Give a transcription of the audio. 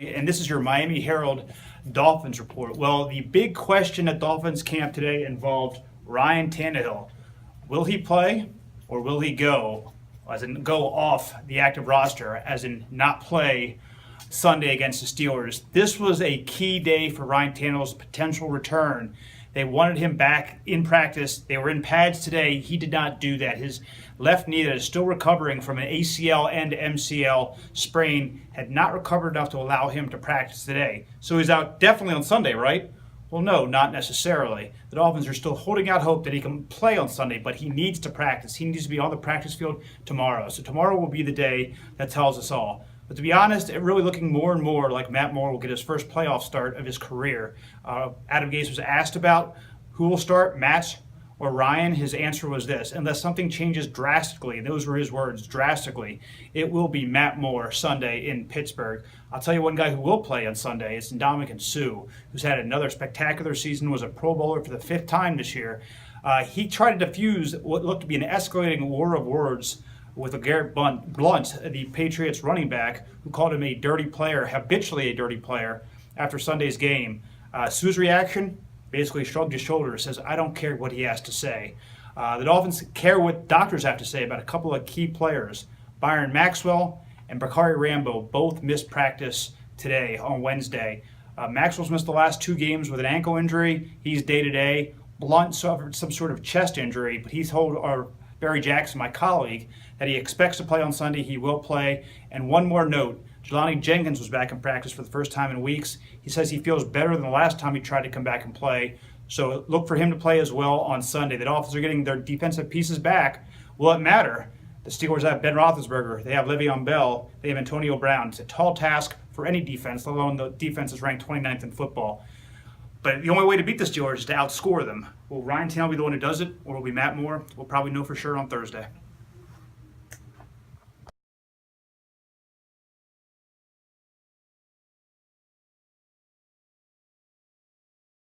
And this is your Miami Herald Dolphins report. Well, the big question at Dolphins camp today involved Ryan Tannehill. Will he play or will he go, as in go off the active roster, as in not play Sunday against the Steelers? This was a key day for Ryan Tannehill's potential return. They wanted him back in practice. They were in pads today. He did not do that. His left knee that is still recovering from an ACL and MCL sprain had not recovered enough to allow him to practice today. So he's out definitely on Sunday, right? Well, no, not necessarily. The Dolphins are still holding out hope that he can play on Sunday, but he needs to practice. He needs to be on the practice field tomorrow. So tomorrow will be the day that tells us all. But to be honest, it really looking more and more like Matt Moore will get his first playoff start of his career. Adam Beasley was asked about who will start, Matt or Ryan. His answer was this: unless something changes drastically, and those were his words, drastically, it will be Matt Moore Sunday in Pittsburgh. I'll tell you one guy who will play on Sunday. It's Ndamukong Suh, who's had another spectacular season, was a Pro Bowler for the 5th time this year. He tried to defuse what looked to be an escalating war of words with Garrett Blunt, the Patriots running back, who called him a dirty player, habitually a dirty player, after Sunday's game. Suh's reaction, basically shrugged his shoulders, says, I don't care what he has to say. The Dolphins care what doctors have to say about a couple of key players. Byron Maxwell and Bakari Rambo both missed practice today on Wednesday. Maxwell's missed the last 2 games with an ankle injury. He's day-to-day. Blunt suffered some sort of chest injury, but he's told Barry Jackson, my colleague, that he expects to play on Sunday. He will play. And one more note, Jelani Jenkins was back in practice for the first time in weeks. He says he feels better than the last time he tried to come back and play. So look for him to play as well on Sunday. The Dolphins are getting their defensive pieces back. Will it matter? The Steelers have Ben Roethlisberger. They have Le'Veon Bell. They have Antonio Brown. It's a tall task for any defense, let alone the defense is ranked 29th in football. But the only way to beat the Steelers is to outscore them. Will Ryan Tannehill be the one who does it, or will it be Matt Moore? We'll probably know for sure on Thursday.